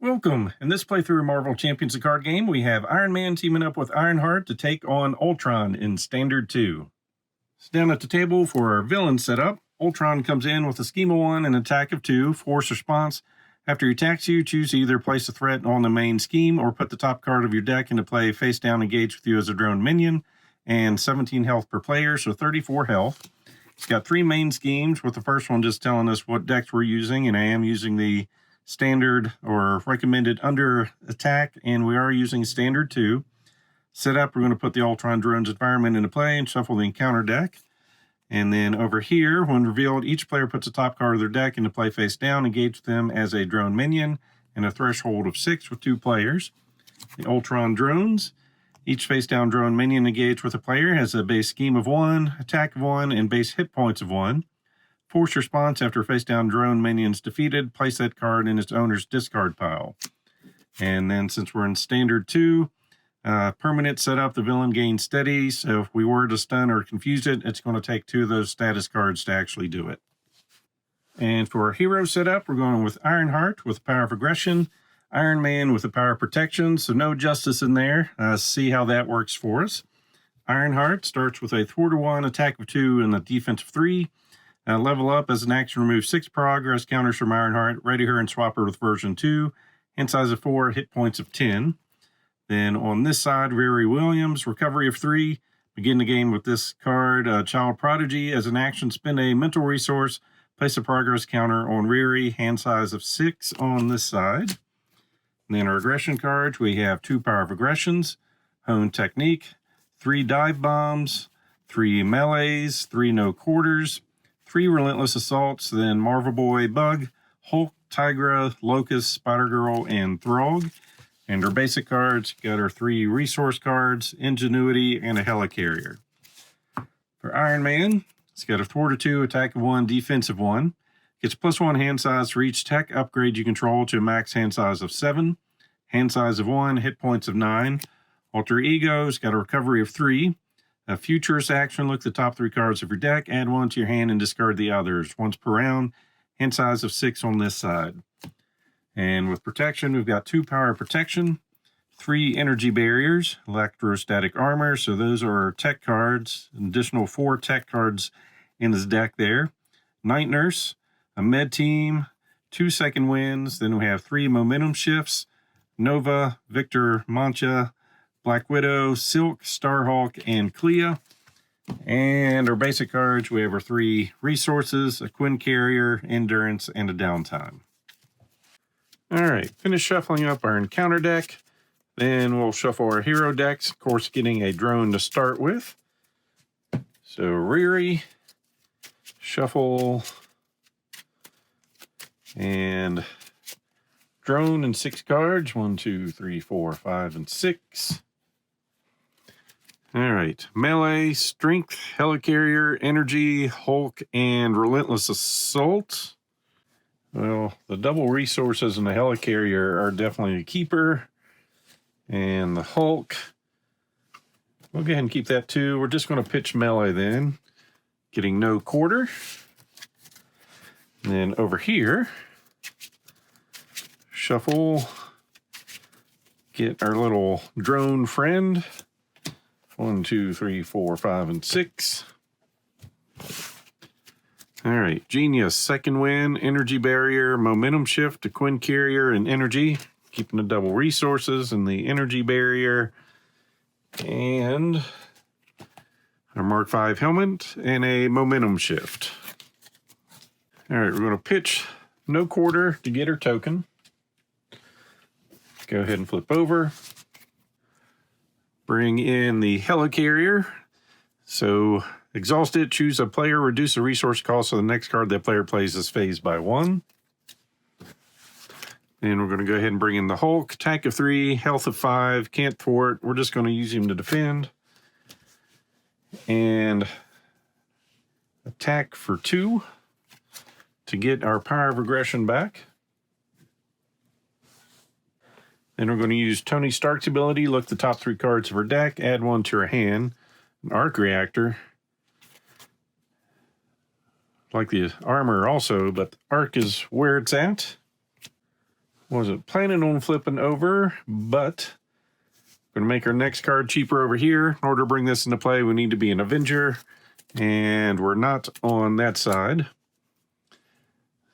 Welcome! In this playthrough of Marvel Champions the card game, we have Iron Man teaming up with Ironheart to take on Ultron in Standard 2. So down at the table for our villain setup, Ultron comes in with a scheme of 1 and attack of 2, force response. After he attacks you, choose to either place a threat on the main scheme or put the top card of your deck into play face down, engage with you as a drone minion, and 17 health per player, so 34 health. It's got 3 main schemes, with the first one just telling us what decks we're using, and I am using the standard or recommended under attack, and we are using standard 2. Setup, we're going to put the Ultron drone's environment into play and shuffle the encounter deck. And then over here, when revealed, each player puts the top card of their deck into play face down, engage them as a drone minion, and a threshold of 6 with 2 players. The Ultron drones, each face down drone minion engaged with a player has a base scheme of 1, attack of 1, and base hit points of 1. Force response, after face-down drone minions defeated, place that card in its owner's discard pile. And then since we're in Standard 2, permanent setup, the villain gains steady, so if we were to stun or confuse it, it's going to take 2 of those status cards to actually do it. And for our hero setup, we're going with Ironheart with the power of aggression, Iron Man with the power of protection, so no justice in there. See how that works for us. Ironheart starts with a thwart of 1, attack of 2, and a defense of 3. Level up as an action, remove 6 progress counters from Ironheart, ready her and swap her with version 2, hand size of 4, hit points of 10. Then on this side, Riri Williams, recovery of 3, begin the game with this card, Child Prodigy. As an action, spend a mental resource, place a progress counter on Riri, hand size of 6 on this side. And then our aggression cards, we have 2 power of aggressions, Hone Technique, 3 dive bombs, 3 melees, 3 no quarters, 3 relentless assaults, then Marvel Boy, Bug, Hulk, Tigra, Locust, Spider-Girl, and Throg. And our basic cards got our 3 resource cards, Ingenuity, and a Helicarrier. For Iron Man, it's got a thwart of 2, attack of 1, defense of 1. Gets +1 hand size for each tech upgrade you control to a max hand size of 7. Hand size of 1, hit points of 9. Alter Ego's got a recovery of 3. A futurist action, look at the top 3 cards of your deck, add 1 to your hand and discard the others once per round. Hand size of 6 on this side. And with protection, we've got 2 power protection, 3 energy barriers, electrostatic armor, so those are our tech cards, an additional 4 tech cards in his deck there. Night Nurse, a med team, 2 second wins, then we have 3 momentum shifts, Nova, Victor, Mancha, Black Widow, Silk, Starhawk, and Clea. And our basic cards, we have our 3 resources, a Quinn Carrier, Endurance, and a Downtime. All right, finish shuffling up our encounter deck. Then we'll shuffle our hero decks, of course, getting a drone to start with. So Riri, shuffle, and drone and 6 cards, 1, 2, 3, 4, 5, and 6. All right, melee, strength, helicarrier, energy, Hulk, and relentless assault. Well, the double resources and the helicarrier are definitely a keeper. And the Hulk, we'll go ahead and keep that too. We're just going to pitch melee then, getting no quarter. And then over here, shuffle, get our little drone friend. 1, 2, 3, 4, 5, and 6. All right, Genius, second win, energy barrier, momentum shift to Quinn Carrier and energy, keeping the double resources and the energy barrier, and our Mark 5 helmet and a momentum shift. All right, we're going to pitch no quarter to get her token. Go ahead and flip over. Bring in the helicarrier. So exhaust it, choose a player, reduce the resource cost so the next card that player plays is phased by 1. And we're going to go ahead and bring in the Hulk, attack of 3, health of 5, can't thwart. We're just going to use him to defend. And attack for 2 to get our power of aggression back. Then we're going to use Tony Stark's ability, look the top 3 cards of her deck, add 1 to her hand. An arc reactor. Like the armor also, but the arc is where it's at. Wasn't planning on flipping over, but going to make our next card cheaper over here. In order to bring this into play, we need to be an Avenger, and we're not on that side.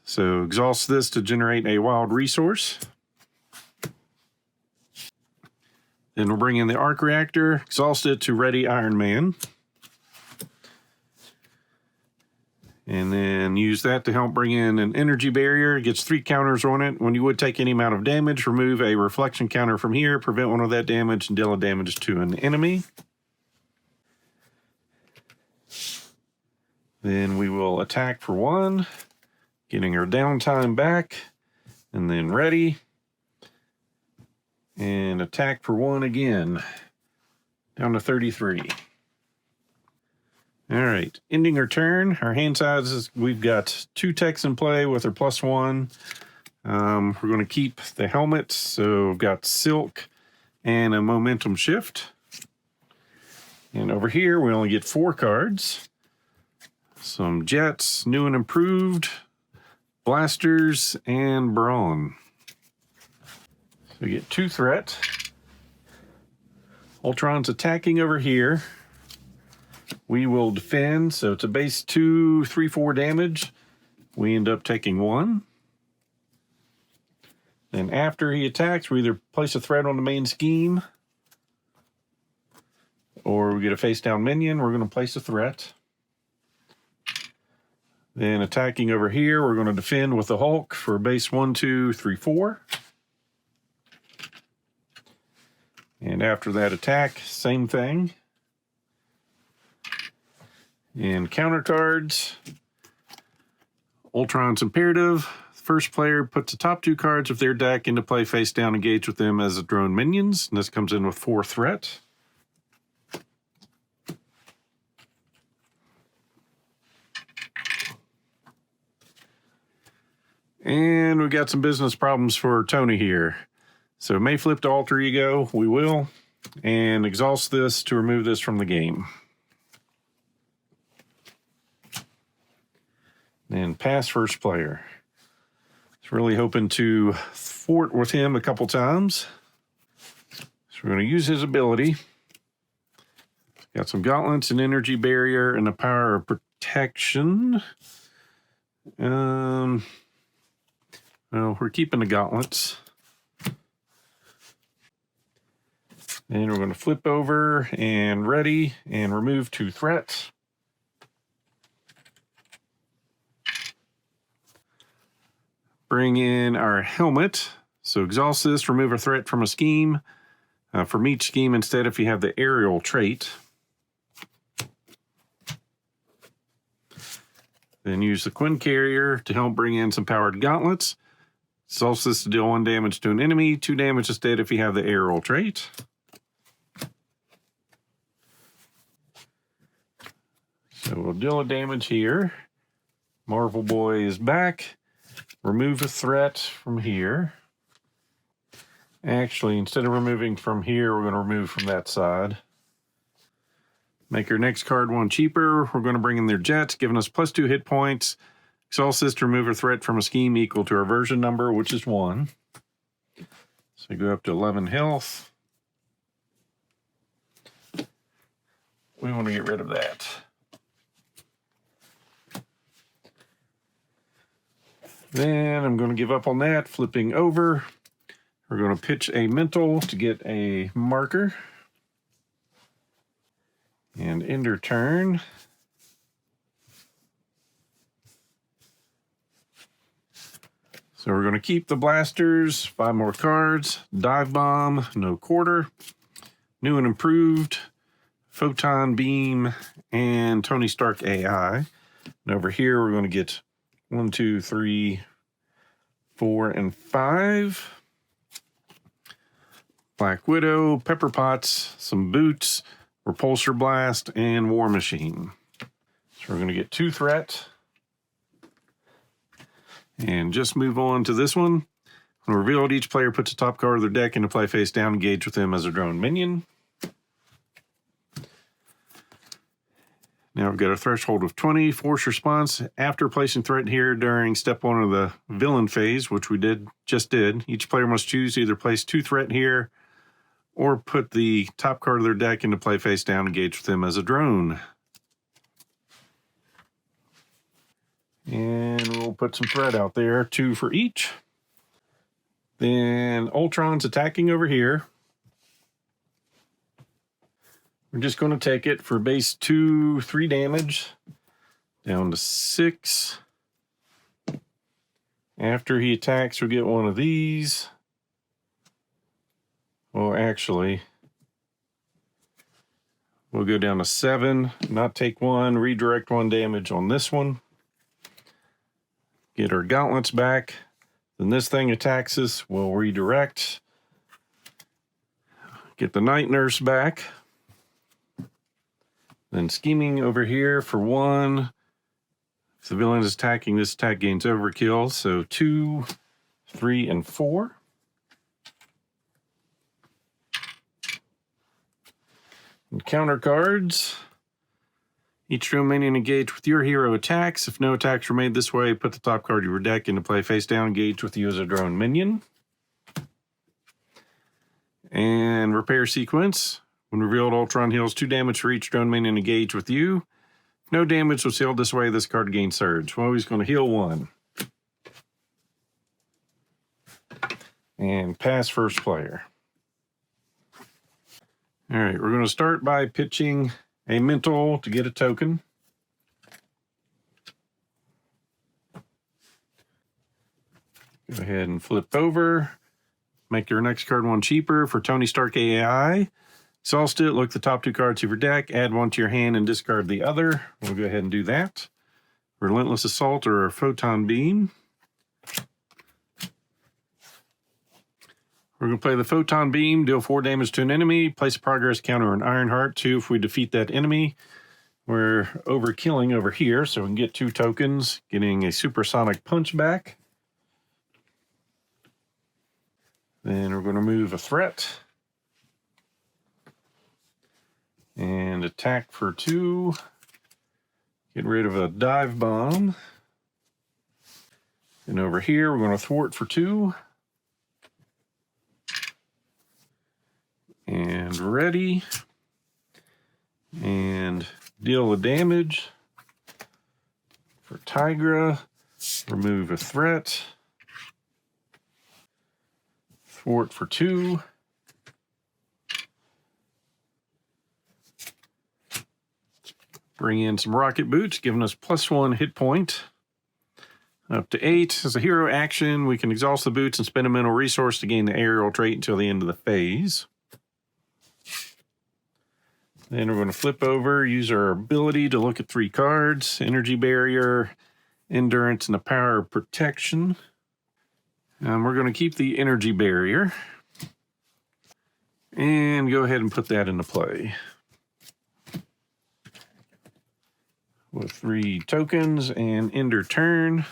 So exhaust this to generate a wild resource. Then we'll bring in the arc reactor, exhaust it to ready Iron Man. And then use that to help bring in an energy barrier. It gets 3 counters on it. When you would take any amount of damage, remove a reflection counter from here, prevent one of that damage, and deal a damage to an enemy. Then we will attack for 1, getting our downtime back, and then ready. And attack for 1 again, down to 33. All right, ending our turn. Our hand sizes, we've got 2 techs in play with our +1. We're going to keep the helmets, so we've got silk and a momentum shift. And over here, we only get 4 cards. Some jets, new and improved, blasters, and brawn. So we get 2 threat. Ultron's attacking over here. We will defend, so it's a base 2, 3, 4 damage. We end up taking 1. Then after he attacks, we either place a threat on the main scheme, or we get a face-down minion. We're going to place a threat. Then attacking over here, we're going to defend with the Hulk for base 1, 2, 3, 4. And after that attack, same thing. And counter cards, Ultron's Imperative. First player puts the top 2 cards of their deck into play face down, engage with them as drone minions. And this comes in with 4 threat. And we got some business problems for Tony here. So may flip to alter ego, we will. And exhaust this to remove this from the game. And pass first player. Just really hoping to thwart with him a couple times. So we're going to use his ability. Got some gauntlets, an energy barrier, and a power of protection. Well, we're keeping the gauntlets. And we're going to flip over and ready and remove 2 threats. Bring in our helmet. So exhaust this, remove a threat from a scheme. From each scheme instead if you have the aerial trait. Then use the Quinn Carrier to help bring in some powered gauntlets. Exhaust this to deal 1 damage to an enemy, 2 damage instead if you have the aerial trait. So we'll deal a damage here. Marvel Boy is back. Remove a threat from here. Actually, instead of removing from here, we're going to remove from that side. Make our next card 1 cheaper. We're going to bring in their jets, giving us +2 hit points. Exhaust this to remove a threat from a scheme equal to our version number, which is 1. So go up to 11 health. We want to get rid of that. Then I'm going to give up on that, flipping over. We're going to pitch a mental to get a marker. And end our turn. So we're going to keep the blasters, 5 more cards, dive bomb, no quarter, new and improved, photon beam, and Tony Stark AI. And over here we're going to get 1, 2, 3, 4, and 5. Black Widow, Pepper Potts, some boots, Repulsor Blast, and War Machine. So we're going to get 2 threat. And just move on to this one. When revealed, each player puts the top card of their deck into play face down, engage with them as a drone minion. Now we've got a threshold of 20. Force response after placing threat here during step 1 of the villain phase, which we just did. Each player must choose to either place 2 threat here or put the top card of their deck into play face down, engage with them as a drone. And we'll put some threat out there, 2 for each. Then Ultron's attacking over here. We're just going to take it for base 2, 3 damage, down to 6. After he attacks, we'll get one of these. Well, actually, we'll go down to 7, not take 1, redirect 1 damage on this one. Get our gauntlets back. Then this thing attacks us, we'll redirect. Get the night nurse back. Then scheming over here for 1. If the villain is attacking, this attack gains overkill. So 2, 3, and 4. And counter cards. Each drone minion engage with your hero attacks. If no attacks were made this way, put the top card of your deck into play face down, engage with you as a drone minion. And repair sequence. When revealed, Ultron heals 2 damage for each drone minion engaged with you. If no damage was healed this way, this card gains surge. Well, he's going to heal 1. And pass first player. All right, we're going to start by pitching a mental to get a token. Go ahead and flip over. Make your next card 1 cheaper for Tony Stark AI. Exhaust it, look the top 2 cards of your deck, add 1 to your hand and discard the other. We'll go ahead and do that. Relentless Assault or a Photon Beam. We're going to play the Photon Beam, deal 4 damage to an enemy, place a progress counter on Ironheart. 2 if we defeat that enemy. We're overkilling over here, so we can get 2 tokens, getting a supersonic punch back. Then we're going to move a threat. And attack for 2. Get rid of a dive bomb. And over here, we're going to thwart for 2. And ready. And deal the damage. For Tigra, remove a threat. Thwart for 2. Bring in some rocket boots, giving us +1 hit point. Up to 8. As a hero action, we can exhaust the boots and spend a mental resource to gain the aerial trait until the end of the phase. Then we're going to flip over, use our ability to look at 3 cards. Energy Barrier, Endurance, and the Power of Protection. We're going to keep the Energy Barrier. And go ahead and put that into play. With 3 tokens and ender turn.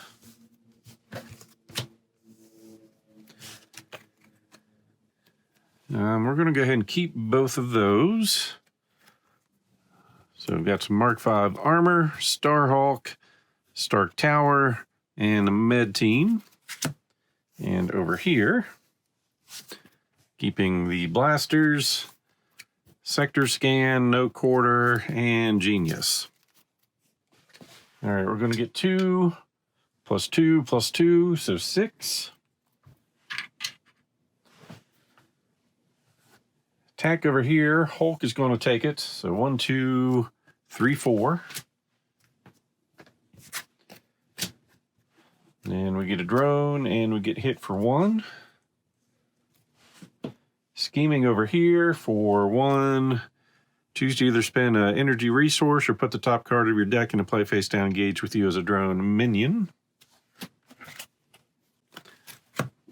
We're going to go ahead and keep both of those. So we've got some Mark V armor, Starhawk, Stark Tower, and a med team. And over here, keeping the blasters, Sector Scan, No Quarter, and Genius. All right, we're going to get 2 + 2 + 2, so 6. Attack over here, Hulk is going to take it, so 1, 2, 3, 4. Then we get a drone, and we get hit for 1. Scheming over here for 1. Choose to either spend an energy resource or put the top card of your deck into play face down, engage with you as a drone minion.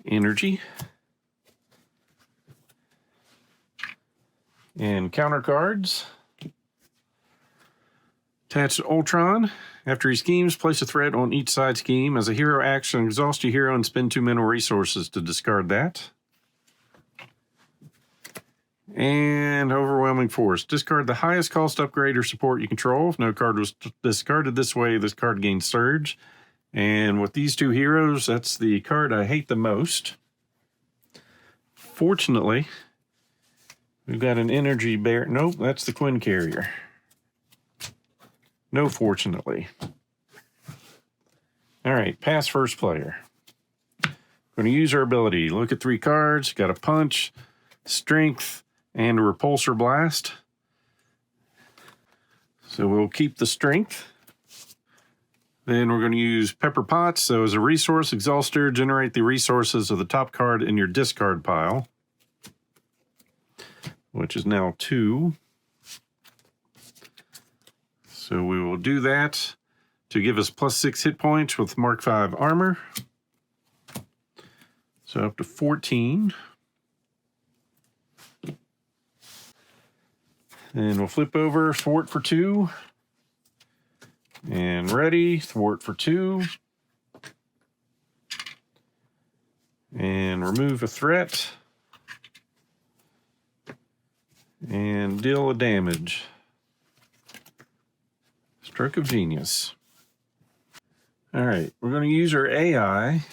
Energy. And counter cards. Attach to Ultron. After he schemes, place a threat on each side scheme. As a hero action, exhaust your hero and spend 2 mental resources to discard that. And Overwhelming Force. Discard the highest cost upgrade or support you control. If no card was discarded this way, this card gains Surge. And with these two heroes, that's the card I hate the most. Fortunately, we've got an Energy Bear. Nope, that's the Quinn Carrier. No, fortunately. All right, pass first player. Going to use our ability. Look at 3 cards. Got a Punch, Strength, and a Repulsor Blast. So we'll keep the Strength. Then we're going to use Pepper Potts. So as a resource exhauster, generate the resources of the top card in your discard pile, which is now 2. So we will do that to give us +6 hit points with Mark 5 armor. So up to 14. And we'll flip over, thwart for 2. And ready, thwart for 2. And remove a threat. And deal a damage. Stroke of genius. All right, we're going to use our AI.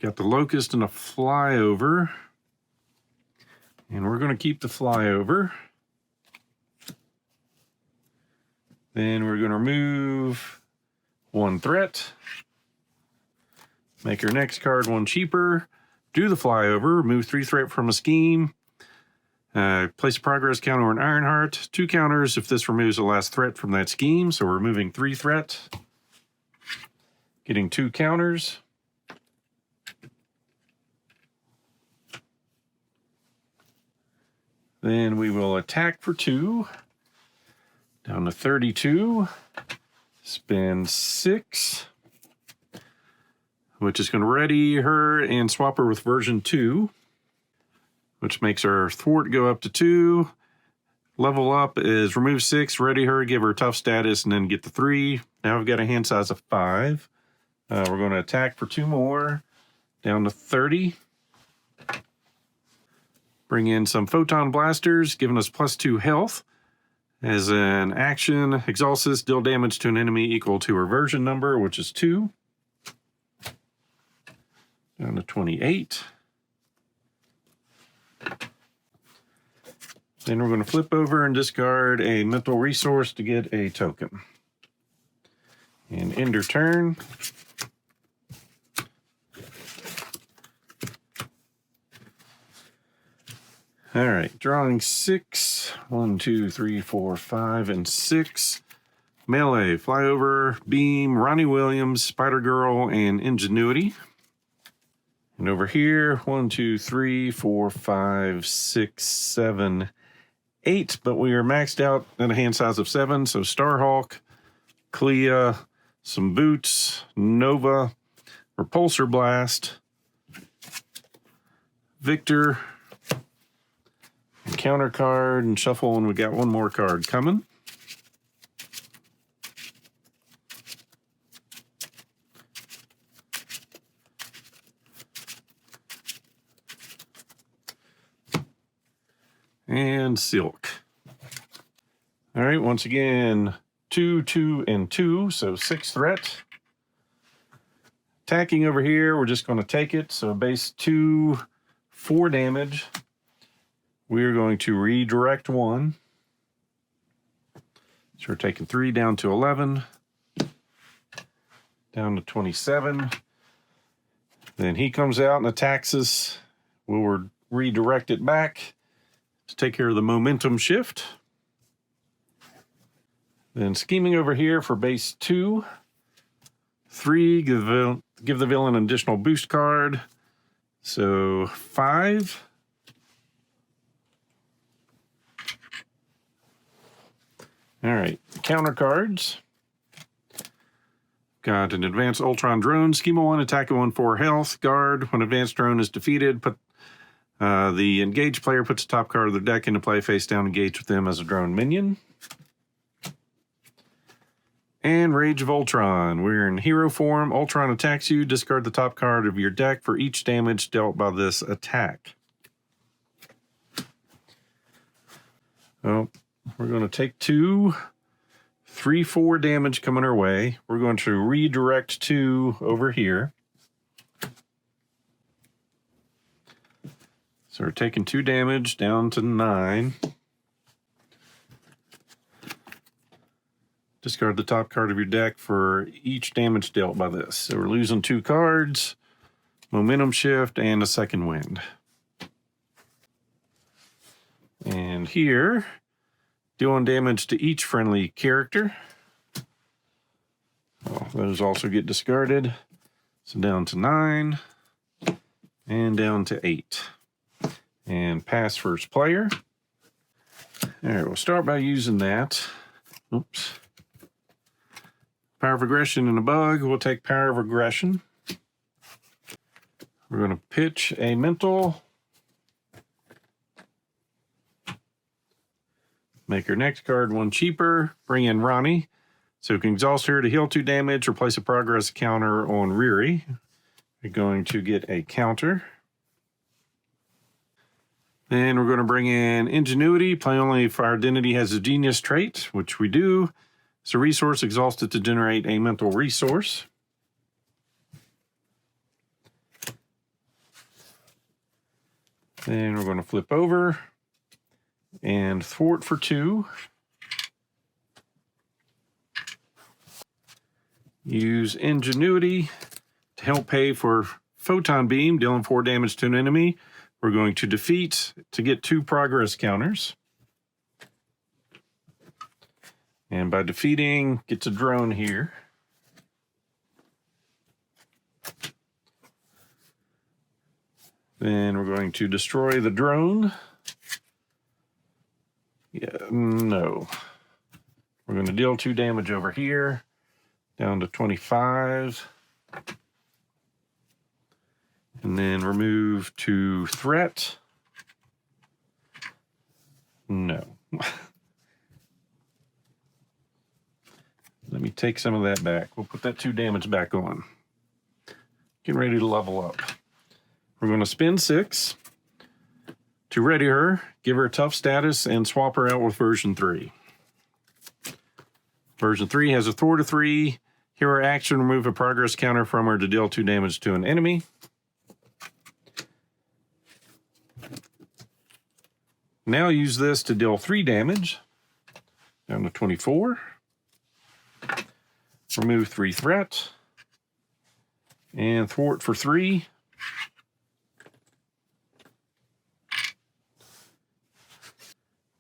Got the Locust and a Flyover. And we're going to keep the Flyover. Then we're going to remove 1 threat. Make our next card 1 cheaper. Do the Flyover. Remove 3 threat from a scheme. Place a progress counter on Ironheart. 2 counters if this removes the last threat from that scheme. So we're removing 3 threat. Getting 2 counters. Then we will attack for 2. Down to 32. Spend 6. Which is going to ready her and swap her with version 2. Which makes our thwart go up to 2. Level up is remove 6, ready her, give her tough status, and then get the 3. Now I've got a hand size of 5. We're going to attack for 2 more. Down to 30. Bring in some Photon Blasters, giving us +2 health. As an action, exhaust this, deal damage to an enemy equal to her version number, which is 2. Down to 28. Then we're going to flip over and discard a mental resource to get a token. And end her turn. All right, drawing 6. 1, 2, 3, 4, 5, and 6. Melee, Flyover, Beam, Ronnie Williams, Spider-Girl, and Ingenuity. And over here, 1, 2, 3, 4, 5, 6, 7, 8. But we are maxed out at a hand size of 7. So Starhawk, Clea, some Boots, Nova, Repulsor Blast, Victor, counter card, and shuffle, and we got 1 more card coming. And Silk. All right, once again, 2, 2, and 2, so 6 threat. Attacking over here, we're just going to take it. So base 2, 4 damage. We're going to redirect 1. So we're taking 3 down to 11. Down to 27. Then he comes out and attacks us. We'll redirect it back to take care of the momentum shift. Then scheming over here for base 2. 3, give the villain an additional boost card. So 5. All right, counter cards. Got an advanced Ultron drone. Schema 1, attack at 1, 4 health. Guard, when advanced drone is defeated, put the engaged player puts the top card of their deck into play face down, engage with them as a drone minion. And Rage of Ultron. We're in hero form. Ultron attacks you. Discard the top card of your deck for each damage dealt by this attack. Oh, we're going to take 2, 3, 4 damage coming our way. We're going to redirect 2 over here. So we're taking 2 damage down to 9. Discard the top card of your deck for each damage dealt by this. So we're losing 2 cards, momentum shift, and a second wind. And here, dealing damage to each friendly character. Well, those also get discarded. So down to 9 and down to 8. And pass first player. All right, we'll start by using that. Oops. Power of Aggression and a bug. We'll take Power of Aggression. We're going to pitch a mental. Make our next card 1 cheaper. Bring in Ronnie. So we can exhaust her to heal 2 damage, replace a progress counter on Riri. We're going to get a counter. Then we're going to bring in Ingenuity. Play only if our identity has a genius trait, which we do. It's a resource exhausted to generate a mental resource. Then we're going to flip over and thwart for 2. Use Ingenuity to help pay for Photon Beam, dealing 4 damage to an enemy. We're going to defeat to get 2 progress counters. And by defeating, gets a drone here. Then we're going to destroy the drone. Yeah, no. We're going to deal 2 damage over here, down to 25. And then remove 2 threat. No. Let me take some of that back. We'll put that 2 damage back on. Getting ready to level up. We're going to spend 6 to ready her, give her a tough status, and swap her out with version 3. Version 3 has a thwart of 3. Hero action, remove a progress counter from her to deal 2 damage to an enemy. Now use this to deal 3 damage, down to 24. Remove 3 threat, and thwart for 3.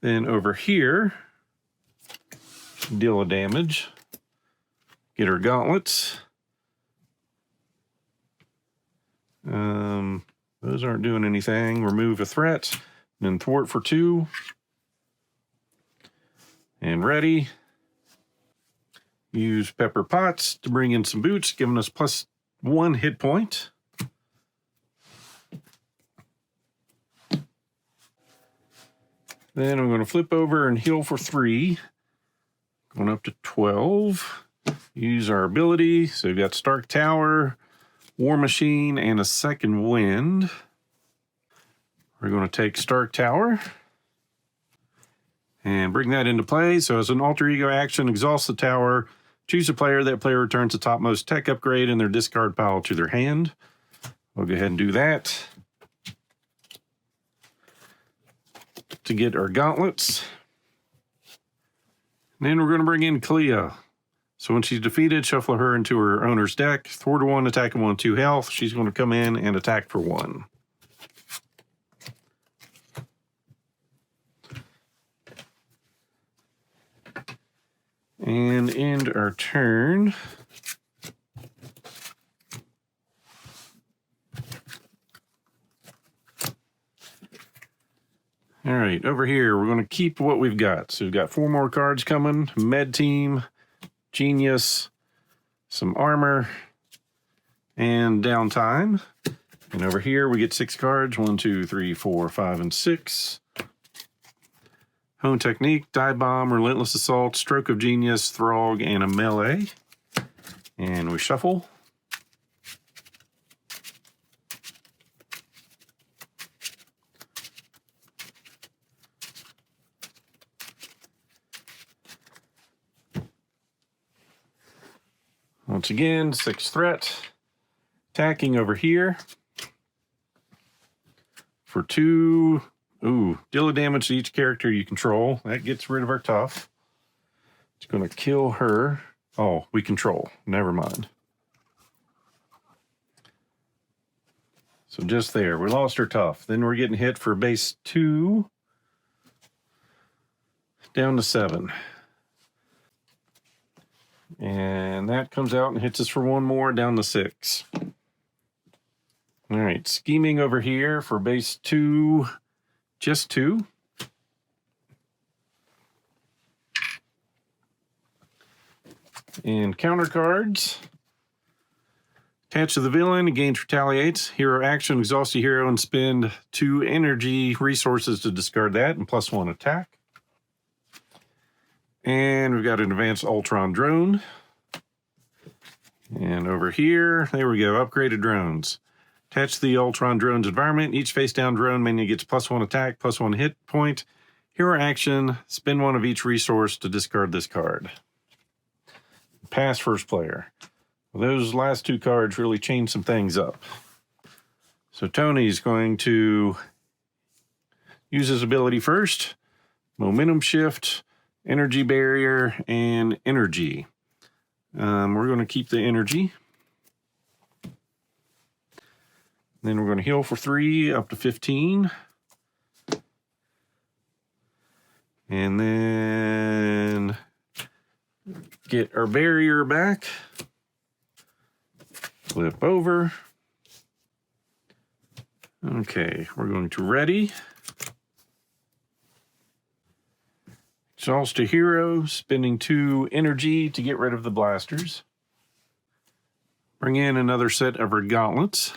Then over here, deal a damage, get her gauntlets. Those aren't doing anything. Remove a threat. Then thwart for 2. And ready. Use Pepper Potts to bring in some boots, giving us +1 hit point. Then I'm going to flip over and heal for 3. Going up to 12. Use our ability. So we've got Stark Tower, War Machine, and a second wind. We're going to take Stark Tower and bring that into play. So as an alter ego action, exhaust the tower, choose a player. That player returns the topmost tech upgrade in their discard pile to their hand. We'll go ahead and do that. To get our gauntlets. And then we're going to bring in Clea. So when she's defeated, shuffle her into her owner's deck. Thwart 1, attack 1, 2 health. She's going to come in and attack for 1. And end our turn. All right, over here, we're going to keep what we've got. So we've got 4 more cards coming. Med Team, Genius, some armor, and downtime. And over here, we get 6 cards. 1, 2, 3, 4, 5, and 6. Hone Technique, Dive Bomb, Relentless Assault, Stroke of Genius, Throg, and a Melee. And we shuffle. Once again, 6 threat. Attacking over here for 2. Ooh, deal a damage to each character you control. That gets rid of our tough. It's going to kill her. Oh, we control. Never mind. So just there, we lost our tough. Then we're getting hit for base 2. Down to 7. And that comes out and hits us for 1 more, down to 6. All right, scheming over here for base 2, just 2. And counter cards. Attach to the villain, gains retaliates. Hero action, exhaust a hero and spend 2 energy resources to discard that, and +1 attack. And we've got an advanced Ultron drone. And over here, there we go, upgraded drones. Attach to the Ultron drone's environment. Each face-down drone mainly gets +1 attack, +1 hit point. Hero action, spend 1 of each resource to discard this card. Pass first player. Well, those last 2 cards really change some things up. So Tony's going to use his ability first. Momentum shift, energy barrier, and energy. We're going to keep the energy. Then we're going to heal for 3 up to 15. And then get our barrier back. Flip over. Okay, we're going to ready. Exhaust a hero, spending 2 energy to get rid of the blasters. Bring in another set of our gauntlets.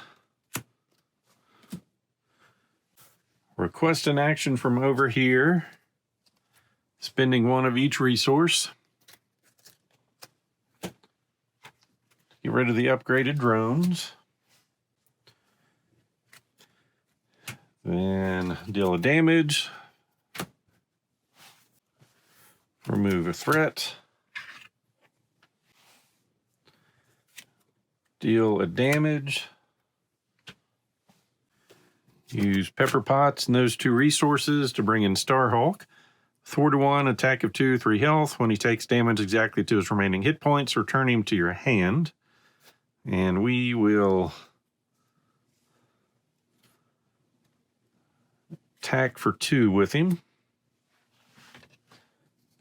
Request an action from over here, spending 1 of each resource. Get rid of the upgraded drones. Then deal a damage. Remove a threat. Deal a damage. Use pepper pots and those 2 resources to bring in Starhawk. Thwart 1, attack of 2, 3 health. When he takes damage exactly to his remaining hit points, return him to your hand. And we will attack for 2 with him.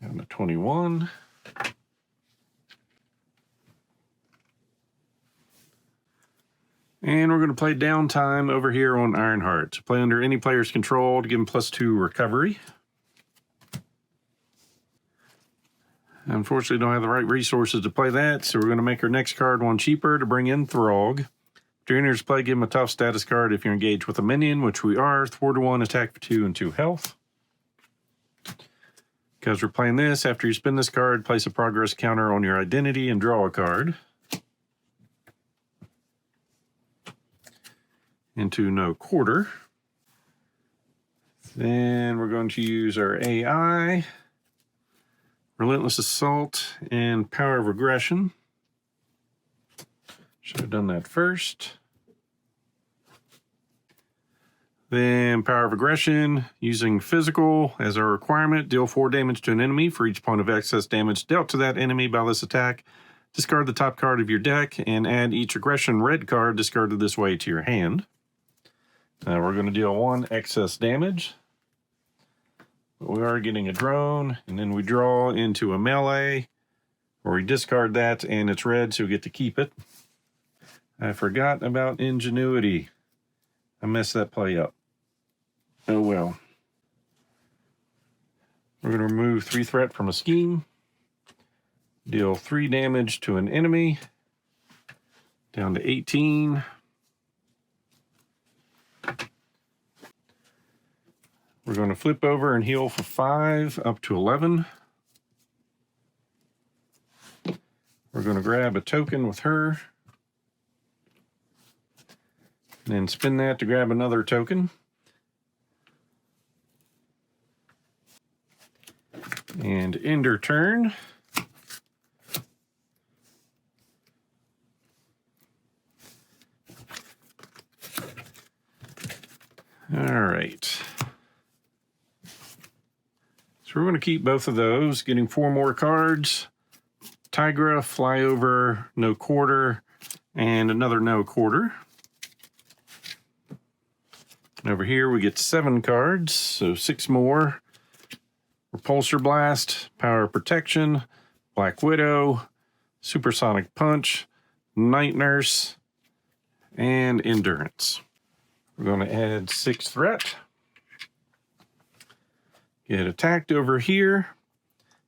Down to 21. And we're going to play downtime over here on Ironheart. Play under any player's control to give him +2 recovery. Unfortunately, don't have the right resources to play that, so we're going to make our next card 1 cheaper to bring in Throg. After enters play, give him a tough status card if you're engaged with a minion, which we are. Thwart 1, attack for 2 and 2 health. Because we're playing this, after you spin this card, place a progress counter on your identity and draw a card. Into no quarter. Then we're going to use our AI, Relentless Assault, and Power of Aggression. Should have done that first. Then Power of Aggression, using physical as our requirement, deal 4 damage to an enemy for each point of excess damage dealt to that enemy by this attack. Discard the top card of your deck and add each aggression red card discarded this way to your hand. We're going to deal 1 excess damage. But we are getting a drone, and then we draw into a melee, or we discard that and it's red, so we get to keep it. I forgot about ingenuity. I messed that play up. Oh well. We're going to remove 3 threat from a scheme. Deal 3 damage to an enemy. Down to 18. We're going to flip over and heal for 5 up to 11. We're going to grab a token with her. And then spin that to grab another token. And end her turn. All right. So we're going to keep both of those, getting 4 more cards. Tigra, Flyover, No Quarter, and another No Quarter. And over here we get 7 cards, so 6 more. Repulsor Blast, Power of Protection, Black Widow, Supersonic Punch, Night Nurse, and Endurance. We're going to add 6 Threat. Get attacked over here.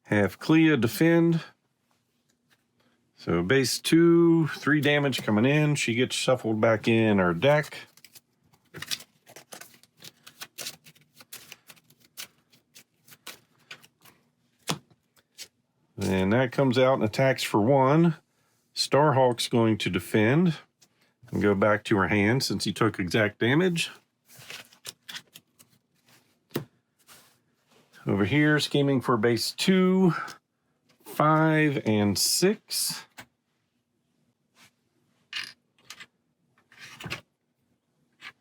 Have Clea defend. So base 2, 3 damage coming in. She gets shuffled back in our deck. Then that comes out and attacks for 1. Starhawk's going to defend and go back to her hand since he took exact damage. Over here, scheming for base 2, 5, and 6.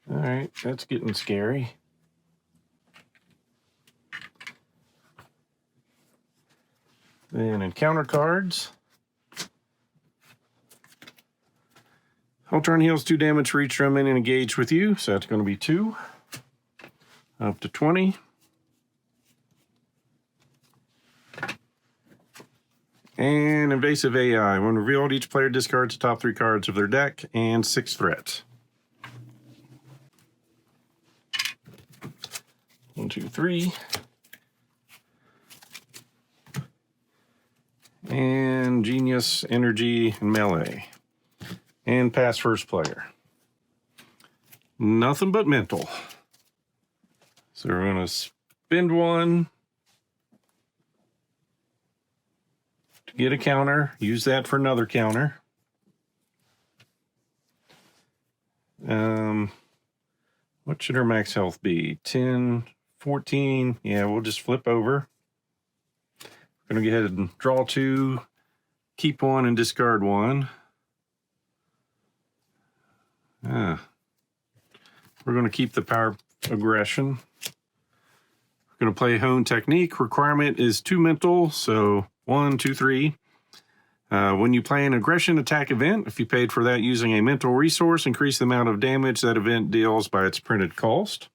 All right, that's getting scary. Then encounter cards. Ultron heals 2 damage for each remaining engaged with you, so that's going to be 2. Up to 20. And Invasive AI. When revealed, each player discards the top 3 cards of their deck and 6 threat. 1, 2, 3. And Genius, Energy, and Melee. And pass first player. Nothing but mental. So we're going to spend 1 to get a counter. Use that for another counter. What should our max health be? 10, 14. Yeah, we'll just flip over. We're going to go ahead and draw 2, keep 1, and discard 1. We're going to keep the power aggression. We're going to play Hone Technique. Requirement is 2 mental, so 1, 2, 3. When you play an aggression attack event, if you paid for that using a mental resource, increase the amount of damage that event deals by its printed cost.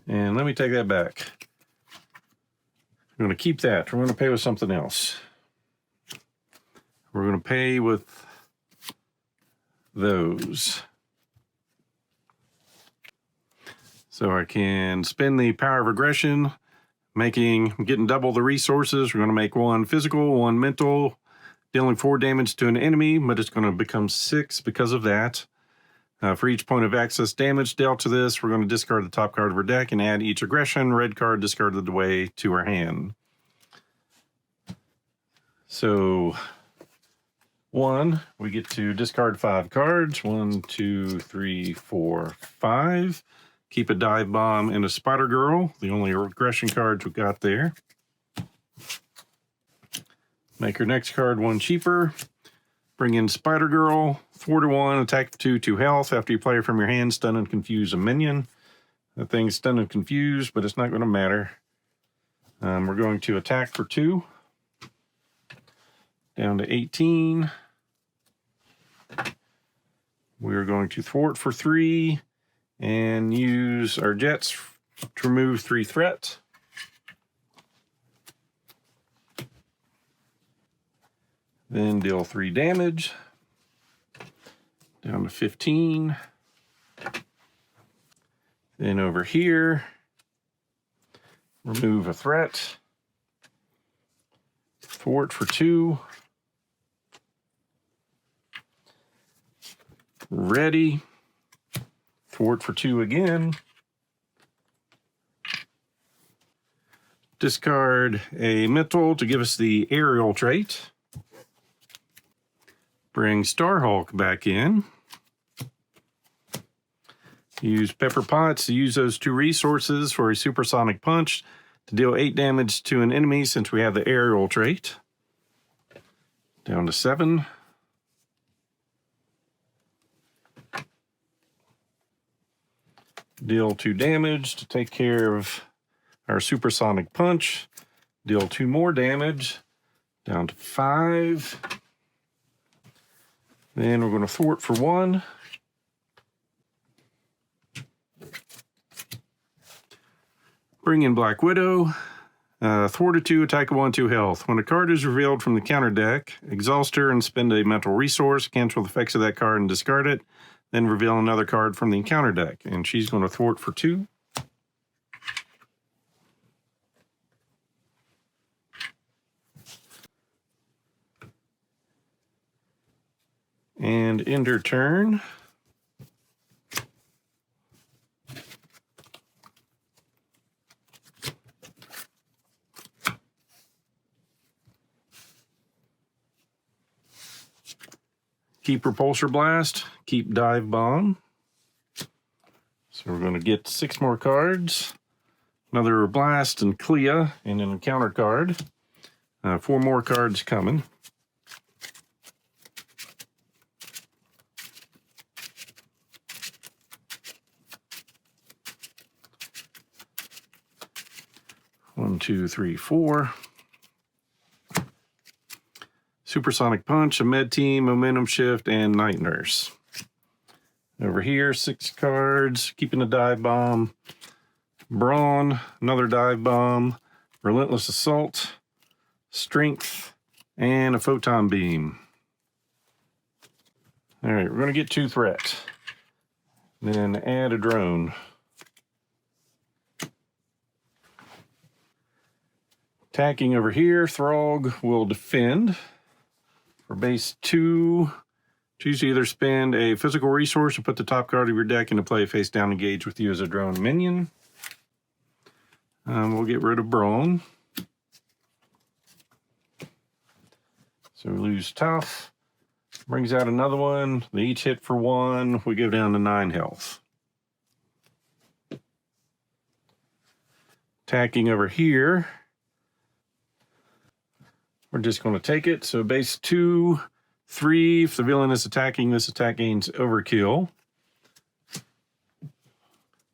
And let me take that back. I'm going to keep that. We're going to pay with something else. We're going to pay with those. So I can spend the power of aggression, getting double the resources. We're going to make 1 physical, 1 mental, dealing 4 damage to an enemy, but it's going to become 6 because of that. For each point of access damage dealt to this, we're going to discard the top card of our deck and add each aggression red card discarded away to our hand. So 1, we get to discard 5 cards. 1, 2, 3, 4, 5. Keep a Dive Bomb and a Spider Girl, the only aggression cards we got there. Make our next card 1 cheaper. Bring in Spider Girl, 4 to 1, attack for 2, 2 health. After you play from your hand, stun and confuse a minion. That thing's stunned and confused, but it's not going to matter. We're going to attack for 2. Down to 18. We're going to thwart for 3 and use our jets to remove 3 threat. Then deal 3 damage. Down to 15. Then over here, remove a threat. Thwart for 2. Ready. Thwart for 2 again. Discard a mental to give us the aerial trait. Bring Starhawk back in. Use Pepper Potts to use those 2 resources for a supersonic punch to deal 8 damage to an enemy since we have the aerial trait. Down to 7. Deal 2 damage to take care of our supersonic punch. Deal 2 more damage, down to 5. Then we're going to thwart for 1. Bring in Black Widow. Thwart a 2, attack a 1, 2 health. When a card is revealed from the counter deck, exhaust her and spend a mental resource, cancel the effects of that card and discard it. Then reveal another card from the counter deck. And she's going to thwart for 2. And end her turn. Keep Repulsor Blast, keep Dive Bomb. So we're going to get 6 more cards. Another Blast and Clea, and an encounter card. 4 more cards coming. One, two, three, 4. Supersonic Punch, a Med Team, Momentum Shift, and Night Nurse. Over here, 6 cards, keeping a Dive Bomb. Brawn, another Dive Bomb. Relentless Assault, Strength, and a Photon Beam. All right, we're going to get 2 threat. Then add a drone. Attacking over here, Throg will defend. For base 2, choose to either spend a physical resource or put the top card of your deck into play face down, engage with you as a drone minion. We'll get rid of Brawn. So we lose Tough. Brings out another one. They each hit for 1. We go down to 9 health. Attacking over here. We're just going to take it. So base 2, 3. If the villain is attacking, this attack gains overkill.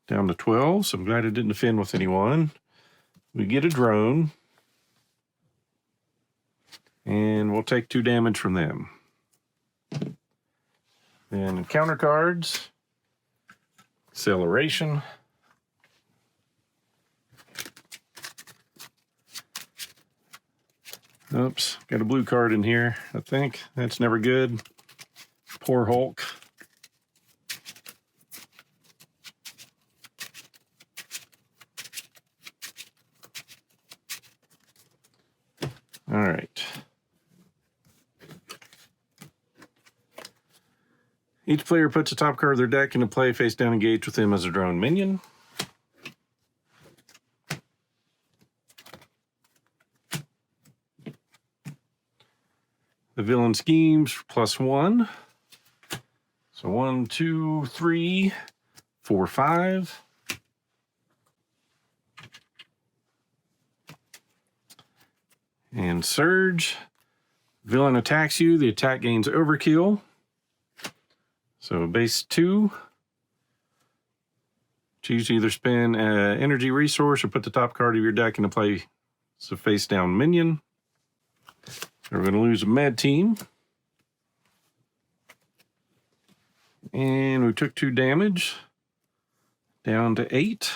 Down to 12. So I'm glad it didn't offend with anyone. We get a drone. And we'll take 2 damage from them. Then counter cards. Acceleration. Oops, got a blue card in here, I think. That's never good. Poor Hulk. All right. Each player puts a top card of their deck into play face down, engage with them as a drone minion. The villain schemes +1. So 1, 2, 3, 4, 5. And Surge. Villain attacks you. The attack gains overkill. So base 2. Choose to either spend an energy resource or put the top card of your deck into play as a face down minion. We're going to lose a Med Team. And we took 2 damage. Down to 8.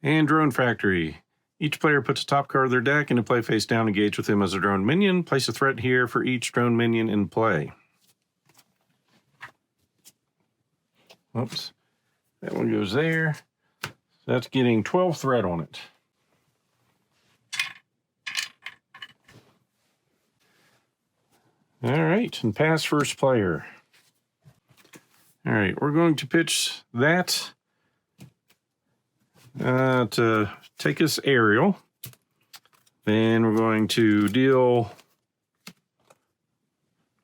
And Drone Factory. Each player puts a top card of their deck into play face down, engage with them as a drone minion. Place a threat here for each drone minion in play. Oops. That one goes there. That's getting 12 threat on it. All right, and pass first player. All right, we're going to pitch that to take us aerial. Then we're going to deal,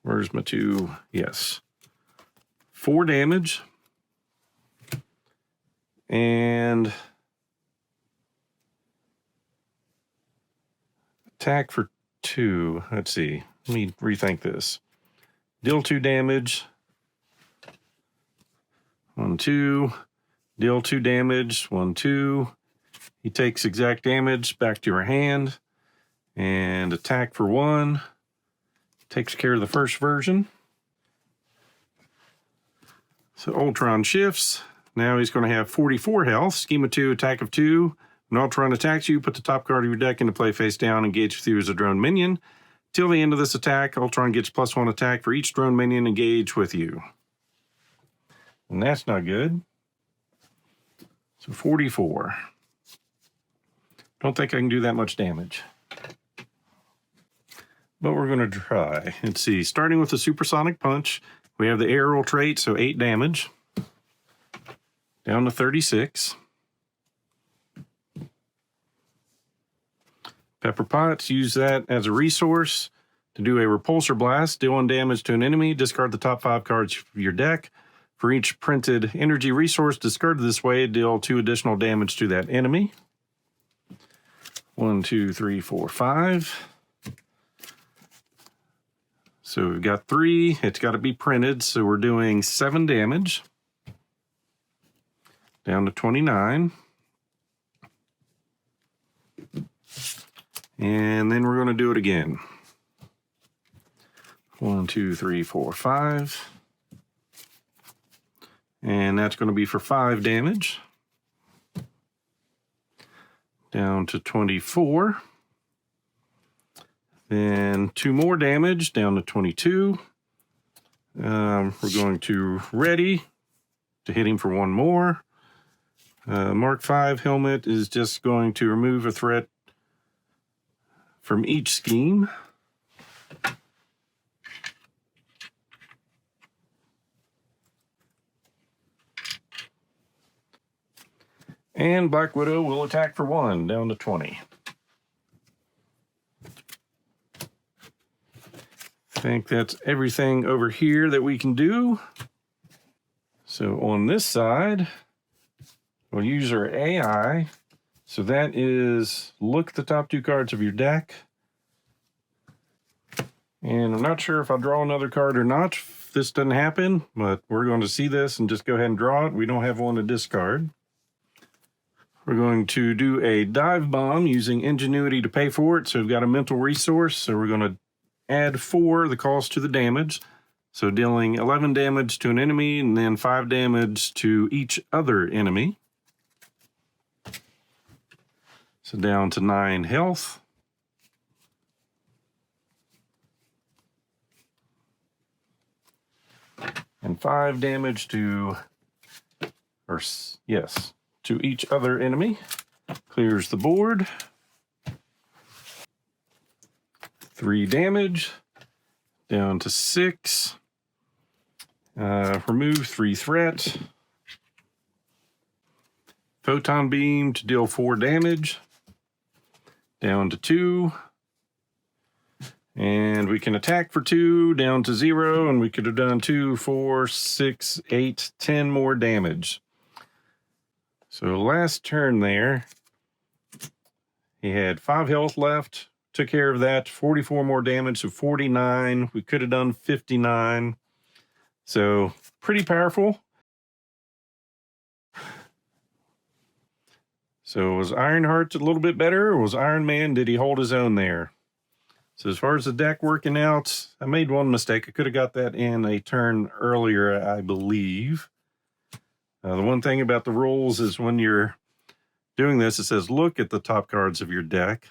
where's my 2? Yes. 4 damage. And attack for 2. Let's see. Let me rethink this. Deal 2 damage. 1, 1, 2. Deal 2 damage. 1, 2. He takes exact damage back to your hand. And attack for 1. Takes care of the first version. So Ultron shifts. Now he's going to have 44 health. Schema 2, attack of 2. When Ultron attacks you, put the top card of your deck into play face down, engage with you as a drone minion. Till the end of this attack, Ultron gets +1 attack for each drone minion engaged with you. And that's not good. So 44. Don't think I can do that much damage. But we're going to try. Let's see. Starting with the Supersonic Punch, we have the aerial trait, so 8 damage. Down to 36. Pepper Pots, use that as a resource to do a repulsor blast. Deal 1 damage to an enemy. Discard the top 5 cards of your deck. For each printed energy resource discarded this way, deal 2 additional damage to that enemy. 1, 2, 3, 4, 5. So we've got 3. It's got to be printed, so we're doing 7 damage. Down to 29. And then we're going to do it again. 1, 2, 3, 4, 5. And that's going to be for 5 damage. Down to 24. Then 2 more damage, down to 22. We're going to ready to hit him for 1 more. Mark 5 helmet is just going to remove a threat from each scheme. And Black Widow will attack for 1, down to 20. I think that's everything over here that we can do. So on this side, we'll use our AI. So that is look at the top 2 cards of your deck. And I'm not sure if I'll draw another card or not if this doesn't happen, but we're going to see this and just go ahead and draw it. We don't have one to discard. We're going to do a dive bomb using ingenuity to pay for it. So we've got a mental resource. So we're going to add 4 the cost to the damage. So dealing 11 damage to an enemy and then 5 damage to each other enemy. So down to 9 health. And 5 damage to, to each other enemy. Clears the board. 3 damage. Down to 6. Remove 3 threat. Photon beam to deal 4 damage. Down to 2. And we can attack for 2, down to 0, and we could have done 2, 4, 6, 8, 10 more damage. So last turn there, he had 5 health left, took care of that, 44 more damage, so 49. We could have done 59. So pretty powerful. So was Ironheart a little bit better, or was Iron Man, did he hold his own there? So as far as the deck working out, I made one mistake. I could have got that in a turn earlier, I believe. The one thing about the rules is when you're doing this, it says look at the top cards of your deck.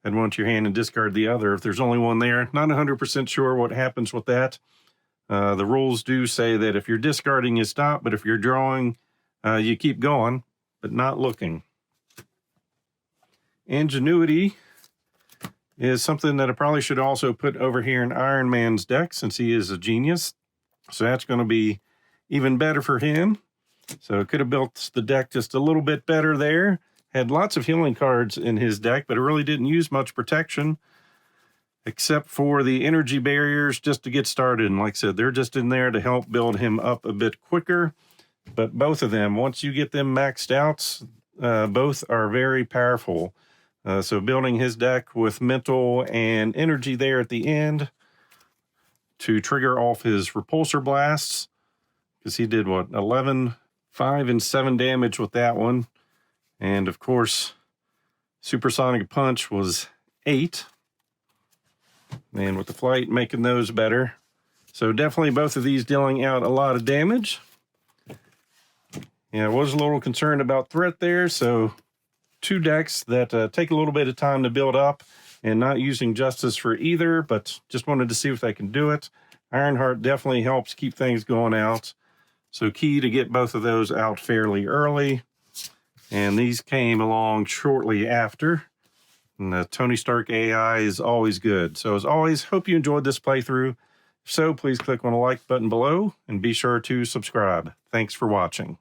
I'd want your hand and discard the other if there's only one there. Not 100% sure what happens with that. The rules do say that if you're discarding, you stop, but if you're drawing, you keep going, but not looking. Ingenuity is something that I probably should also put over here in Iron Man's deck since he is a genius. So that's going to be even better for him. So could have built the deck just a little bit better there. Had lots of healing cards in his deck, but it really didn't use much protection except for the energy barriers just to get started. And like I said, they're just in there to help build him up a bit quicker. But both of them, once you get them maxed out, both are very powerful. So building his deck with mental and energy there at the end to trigger off his repulsor blasts because he did, what, 11, 5, and 7 damage with that one. And, of course, Supersonic Punch was 8. And with the flight, making those better. So definitely both of these dealing out a lot of damage. Yeah, I was a little concerned about threat there, so 2 decks that take a little bit of time to build up, and not using Justice for either, but just wanted to see if they can do it. Ironheart definitely helps keep things going out. So key to get both of those out fairly early. And these came along shortly after. And the Tony Stark AI is always good. So as always, hope you enjoyed this playthrough. If so, please click on the like button below and be sure to subscribe. Thanks for watching.